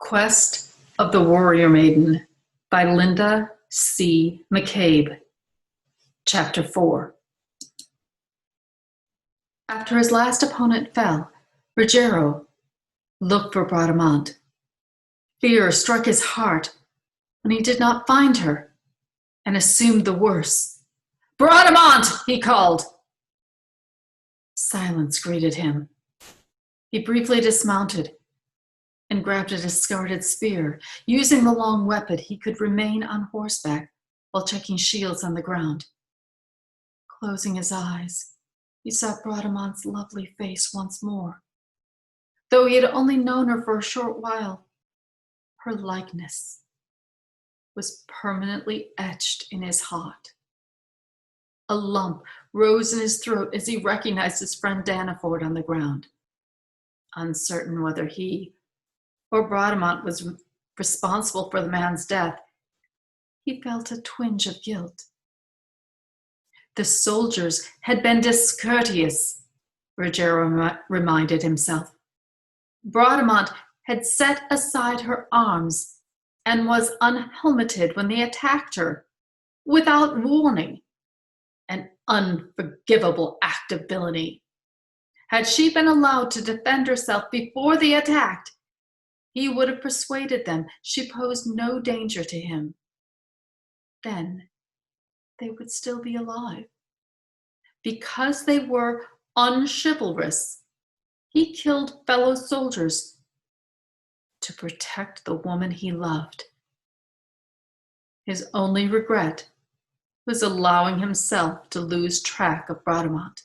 Quest of the Warrior Maiden by Linda C. McCabe. Chapter 4. After his last opponent fell, Ruggiero looked for Bradamante. Fear struck his heart when he did not find her and assumed the worst. "Bradamante!" he called. Silence greeted him. He briefly dismounted and grabbed a discarded spear. Using the long weapon, he could remain on horseback while checking shields on the ground. Closing his eyes, he saw Bradamante's lovely face once more. Though he had only known her for a short while, her likeness was permanently etched in his heart. A lump rose in his throat as he recognized his friend Danaford on the ground. Uncertain whether he or Bradamante was responsible for the man's death, he felt a twinge of guilt. The soldiers had been discourteous, Ruggiero reminded himself. Bradamante had set aside her arms and was unhelmeted when they attacked her, without warning. An unforgivable act of villainy. Had she been allowed to defend herself before they attacked, he would have persuaded them she posed no danger to him. Then they would still be alive. Because they were unchivalrous, he killed fellow soldiers to protect the woman he loved. His only regret was allowing himself to lose track of Bradamante.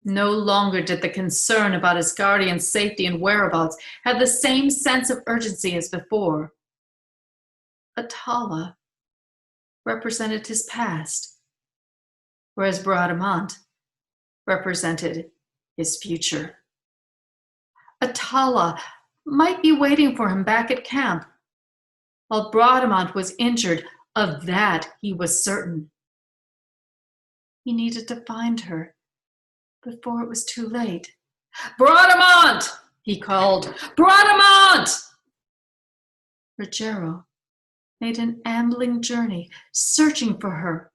No longer did the concern about his guardian's safety and whereabouts have the same sense of urgency as before. Atala represented his past, whereas Bradamante represented his future. Atala might be waiting for him back at camp, while Bradamante was injured. Of that he was certain. He needed to find her before it was too late. "Bradamante!" he called. "Bradamante!" Ruggiero made an ambling journey, searching for her.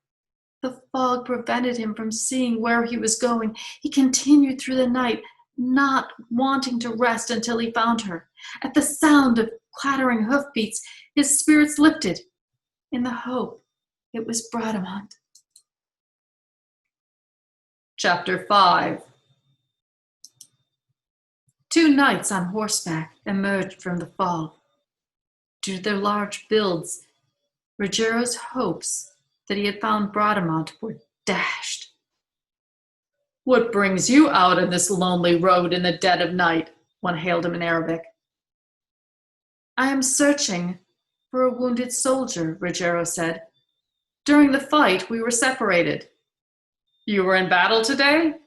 The fog prevented him from seeing where he was going. He continued through the night, not wanting to rest until he found her. At the sound of clattering hoofbeats, his spirits lifted, in the hope it was Bradamante. Chapter 5. 2 knights on horseback emerged from the fog. Due to their large builds, Ruggiero's hopes that he had found Bradamante were dashed. "What brings you out on this lonely road in the dead of night?" one hailed him in Arabic. "I am searching for a wounded soldier," Ruggiero said. "During the fight, we were separated." "You were in battle today?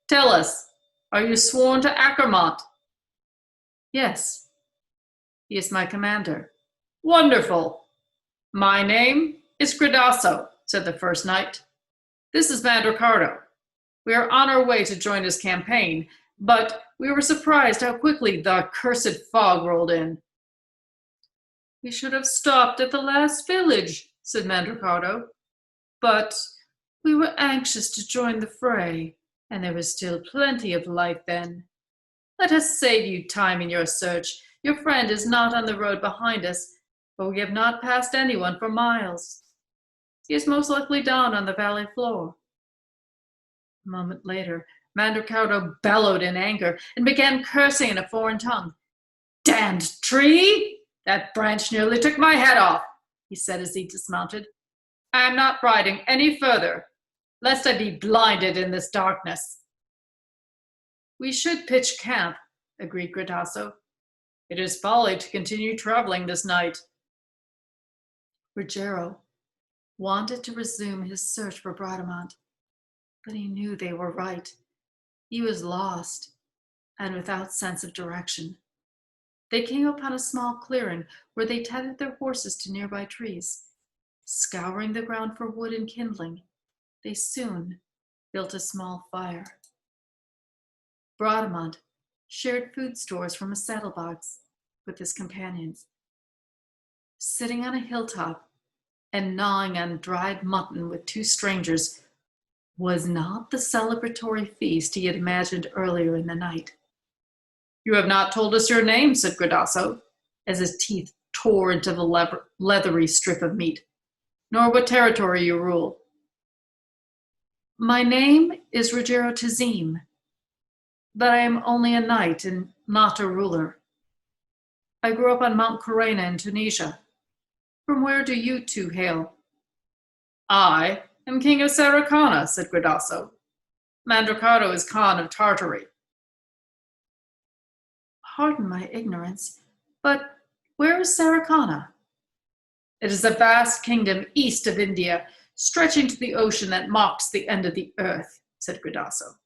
Tell us, are you sworn to Ackermont?" "Yes, he is my commander." "Wonderful. My name is Gradasso," said the first knight. "This is Mandricardo. We are on our way to join his campaign, but we were surprised how quickly the cursed fog rolled in." "We should have stopped at the last village," said Mandricardo. "But we were anxious to join the fray, and there was still plenty of light then. Let us save you time in your search. Your friend is not on the road behind us, but we have not passed anyone for miles. He is most likely down on the valley floor." A moment later, Mandricardo bellowed in anger and began cursing in a foreign tongue. "Damned tree! That branch nearly took my head off," he said as he dismounted. "I am not riding any further, lest I be blinded in this darkness." "We should pitch camp," agreed Gradasso. "It is folly to continue traveling this night." Ruggiero wanted to resume his search for Bradamante, but he knew they were right. He was lost and without sense of direction. They came upon a small clearing where they tethered their horses to nearby trees. Scouring the ground for wood and kindling, they soon built a small fire. Bradamante shared food stores from a saddlebox with his companions. Sitting on a hilltop and gnawing on dried mutton with two strangers was not the celebratory feast he had imagined earlier in the night. "You have not told us your name," said Gradasso, as his teeth tore into the leathery strip of meat, "nor what territory you rule." "My name is Ruggiero Tazim, but I am only a knight and not a ruler. I grew up on Mount Corena in Tunisia. From where do you two hail?" "I am king of Saracana," said Gradasso. "Mandricardo is Khan of Tartary." "Pardon my ignorance, but where is Saracana?" "It is a vast kingdom east of India, stretching to the ocean that mocks the end of the earth," said Gradasso.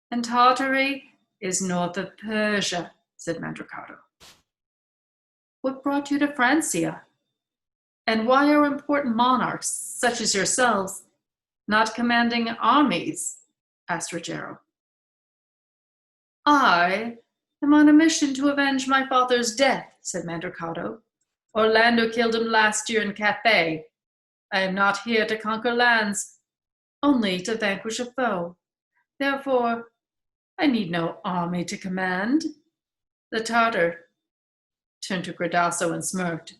"And Tartary is north of Persia," said Mandricardo. "What brought you to Francia? And why are important monarchs, such as yourselves, not commanding armies?" asked Ruggiero. "I am on a mission to avenge my father's death," said Mandricardo. "Orlando killed him last year in Cathay. I am not here to conquer lands, only to vanquish a foe. Therefore, I need no army to command." The Tartar turned to Gradasso and smirked.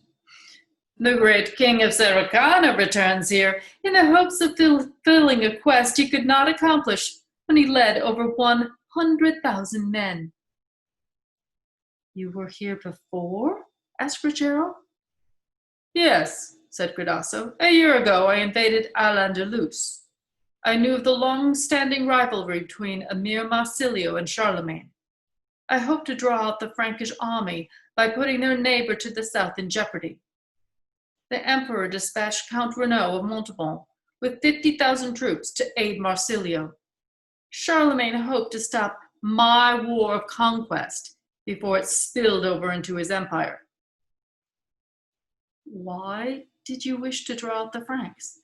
"The great king of Saracana returns here in the hopes of fulfilling a quest he could not accomplish when he led over 100,000 men." "You were here before?" asked Ruggiero. "Yes," said Gradasso. "A year ago I invaded Al-Andalus. I knew of the long-standing rivalry between Emir Marsilio and Charlemagne. I hoped to draw out the Frankish army by putting their neighbor to the south in jeopardy. The emperor dispatched Count Renaud of Montauban with 50,000 troops to aid Marsilio. Charlemagne hoped to stop my war of conquest before it spilled over into his empire." "Why did you wish to draw out the Franks?"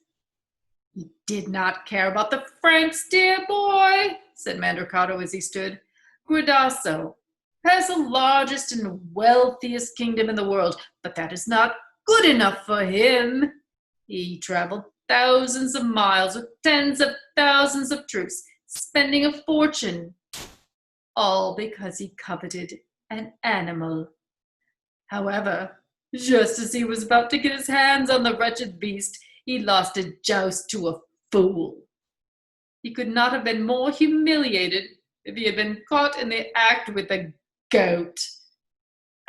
"He did not care about the Franks, dear boy," said Mandricardo as he stood. "Gradasso has the largest and wealthiest kingdom in the world, but that is not good enough for him. He traveled thousands of miles with tens of thousands of troops, spending a fortune, all because he coveted an animal. However, just as he was about to get his hands on the wretched beast, he lost a joust to a fool. He could not have been more humiliated if he had been caught in the act with a goat.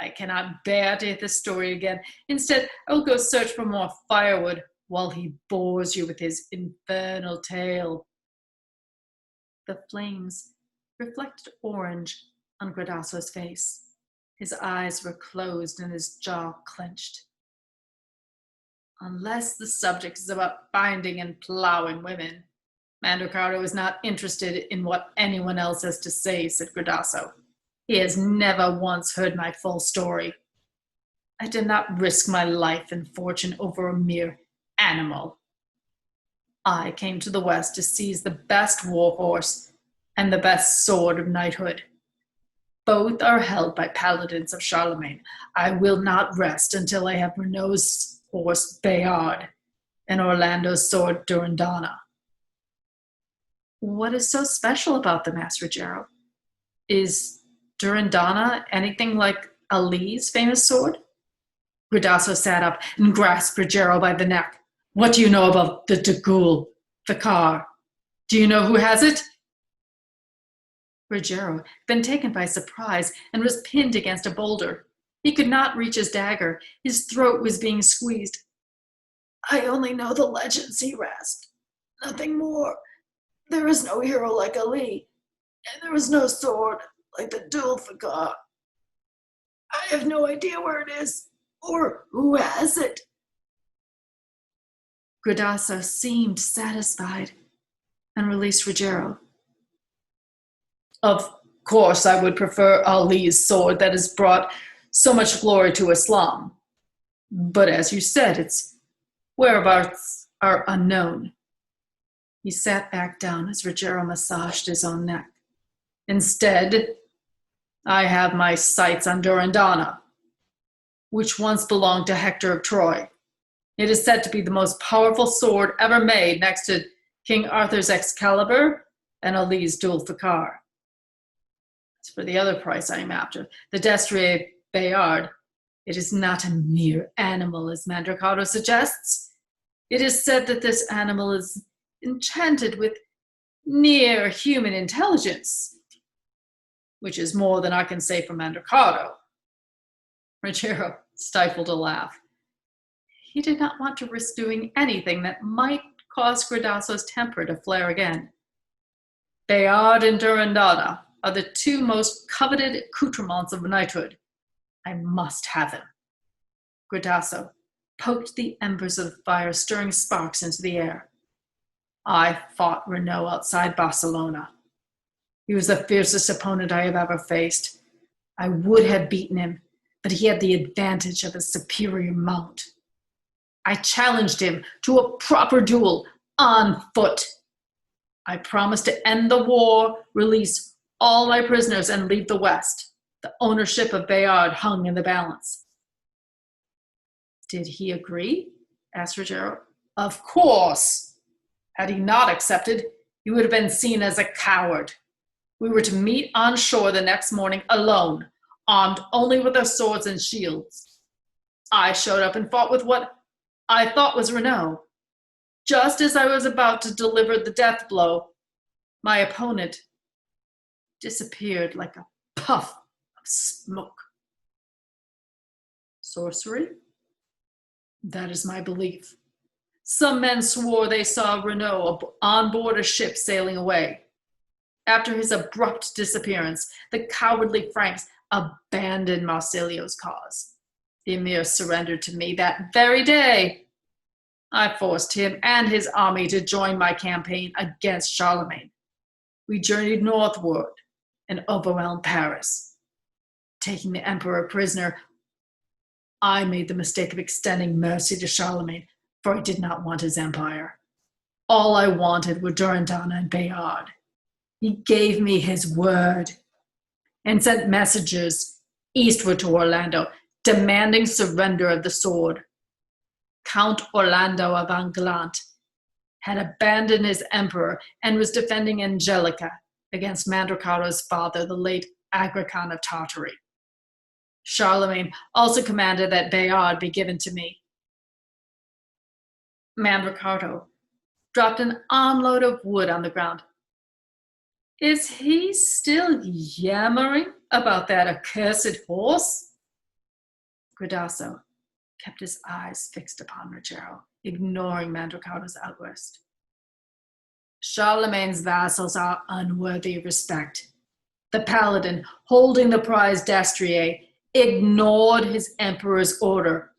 I cannot bear to hear this story again. Instead, I will go search for more firewood while he bores you with his infernal tale." The flames reflected orange on Gradasso's face. His eyes were closed and his jaw clenched. "Unless the subject is about finding and plowing women, Mandricardo is not interested in what anyone else has to say," said Gradasso. "He has never once heard my full story. I did not risk my life and fortune over a mere animal. I came to the West to seize the best war horse and the best sword of knighthood. Both are held by paladins of Charlemagne. I will not rest until I have Renaud's horse Bayard and Orlando's sword Durindana." "What is so special about them?" asked Ruggiero. "Is Durindana anything like Ali's famous sword?" Gradasso sat up and grasped Ruggiero by the neck. "What do you know about the Dagul, the car? Do you know who has it?" Ruggiero had been taken by surprise and was pinned against a boulder. He could not reach his dagger. His throat was being squeezed. "I only know the legends," he rasped. "Nothing more. There is no hero like Ali, and there is no sword like the Dulfikar. I have no idea where it is or who has it." Gradasso seemed satisfied and released Ruggiero. "Of course, I would prefer Ali's sword that has brought so much glory to Islam. But as you said, its whereabouts are unknown." He sat back down as Ruggiero massaged his own neck. "Instead, I have my sights on Durindana, which once belonged to Hector of Troy. It is said to be the most powerful sword ever made, next to King Arthur's Excalibur and Ali's dual Ficar. As for the other prize I am after, the destrier Bayard, it is not a mere animal, as Mandricardo suggests. It is said that this animal is enchanted with near human intelligence, which is more than I can say for Mandricardo. Ruggiero stifled a laugh. He did not want to risk doing anything that might cause Gradasso's temper to flare again. Bayard and Durindana are the two most coveted accoutrements of knighthood. I must have them. Gradasso poked the embers of the fire, stirring sparks into the air. I fought Renaud outside Barcelona. He was the fiercest opponent I have ever faced. I would have beaten him, but he had the advantage of a superior mount. I challenged him to a proper duel on foot. I promised to end the war, release all my prisoners, and leave the West. The ownership of Bayard hung in the balance. Did he agree? Asked Ruggiero. Of course. Had he not accepted, he would have been seen as a coward. We were to meet on shore the next morning alone, armed only with our swords and shields. I showed up and fought with what I thought was Renaud. Just as I was about to deliver the death blow, my opponent disappeared like a puff of smoke. Sorcery? That is my belief. Some men swore they saw Renaud on board a ship sailing away. After his abrupt disappearance, the cowardly Franks abandoned Marsilio's cause. The emir surrendered to me that very day. I forced him and his army to join my campaign against Charlemagne. We journeyed northward and overwhelmed Paris. Taking the emperor prisoner, I made the mistake of extending mercy to Charlemagne, for I did not want his empire. All I wanted were Durindana and Bayard. He gave me his word and sent messengers eastward to Orlando, demanding surrender of the sword. Count Orlando of Anglant had abandoned his emperor and was defending Angelica against Mandricardo's father, the late Agrican of Tartary. Charlemagne also commanded that Bayard be given to me. Mandricardo dropped an armload of wood on the ground. Is he still yammering about that accursed horse? Gradasso kept his eyes fixed upon Ruggiero, ignoring Mandricardo's outburst. Charlemagne's vassals are unworthy of respect. The paladin, holding the prize destrier, ignored his emperor's order.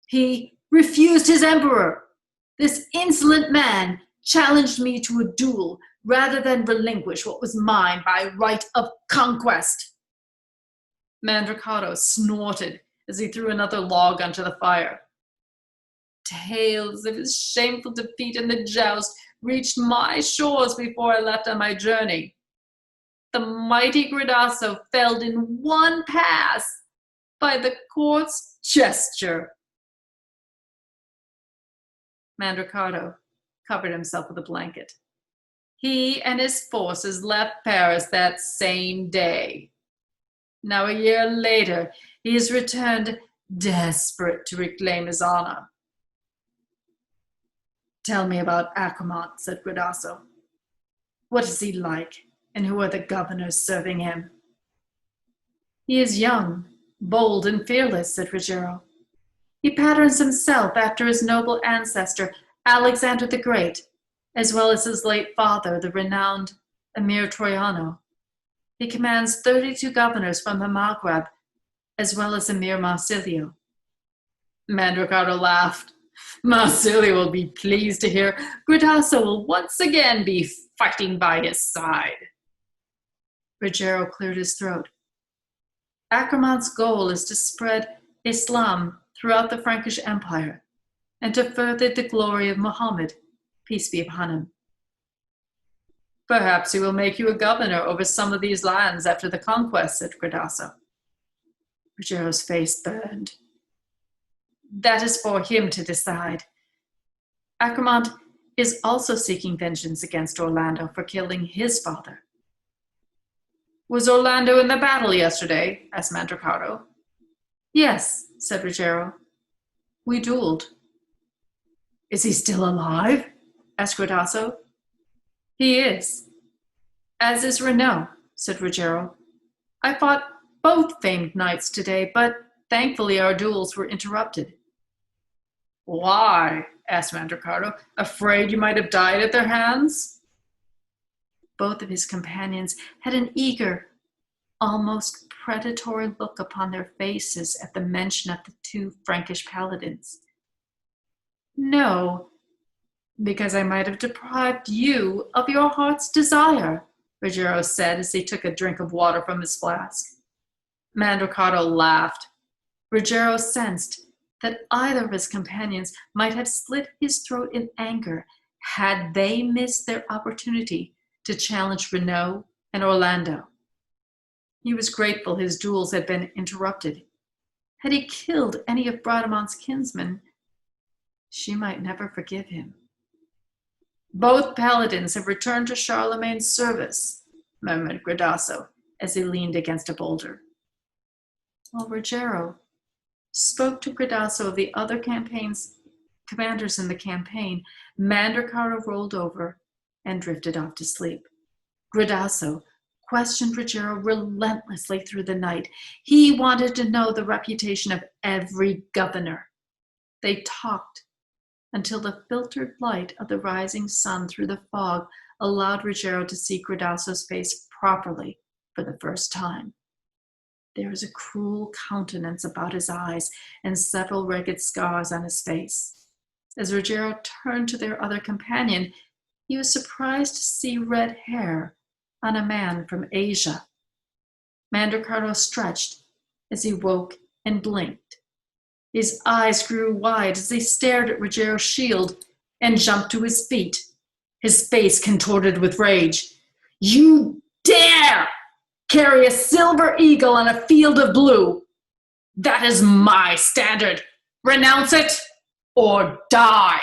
He refused his emperor. This insolent man challenged me to a duel rather than relinquish what was mine by right of conquest. Mandricardo snorted as he threw another log onto the fire. Tales of his shameful defeat in the joust reached my shores before I left on my journey. The mighty Gradasso felled in one pass by the court's gesture. Mandricardo covered himself with a blanket. He and his forces left Paris that same day. Now, a year later, he has returned desperate to reclaim his honor. Tell me about Acremont, said Gradasso. What is he like, and who are the governors serving him? He is young, bold, and fearless, said Ruggiero. He patterns himself after his noble ancestor, Alexander the Great, as well as his late father, the renowned Emir Troiano. He commands 32 governors from the Maghreb, as well as Emir Marsilio. Mandricardo laughed. Marsilio will be pleased to hear Gradasso will once again be fighting by his side. Ruggiero cleared his throat. Acremont's goal is to spread Islam throughout the Frankish Empire and to further the glory of Muhammad, peace be upon him. Perhaps he will make you a governor over some of these lands after the conquest, said Gradasso. Ruggiero's face burned. That is for him to decide. Acremont is also seeking vengeance against Orlando for killing his father. Was Orlando in the battle yesterday? Asked Mandricardo. Yes, said Ruggiero. We dueled. Is he still alive? Asked Gradasso. He is. As is Renaud, said Ruggiero. I fought both famed knights today, but thankfully our duels were interrupted. Why? Asked Mandricardo. Afraid you might have died at their hands? Both of his companions had an eager, almost predatory look upon their faces at the mention of the two Frankish paladins. No, because I might have deprived you of your heart's desire, Ruggiero said as he took a drink of water from his flask. Mandricardo laughed. Ruggiero sensed that either of his companions might have slit his throat in anger had they missed their opportunity to challenge Renaud and Orlando. He was grateful his duels had been interrupted. Had he killed any of Bradamante's kinsmen, she might never forgive him. Both paladins have returned to Charlemagne's service, murmured Gradasso as he leaned against a boulder. While Ruggiero spoke to Gradasso of the other commanders in the campaign, Mandricardo rolled over and drifted off to sleep. Gradasso questioned Ruggiero relentlessly through the night. He wanted to know the reputation of every governor. They talked until the filtered light of the rising sun through the fog allowed Ruggiero to see Gradasso's face properly for the first time. There was a cruel countenance about his eyes and several ragged scars on his face. As Ruggiero turned to their other companion, he was surprised to see red hair on a man from Asia. Mandricardo stretched as he woke and blinked. His eyes grew wide as he stared at Ruggiero's shield and jumped to his feet, his face contorted with rage. You dare carry a silver eagle on a field of blue! That is my standard. Renounce it or die!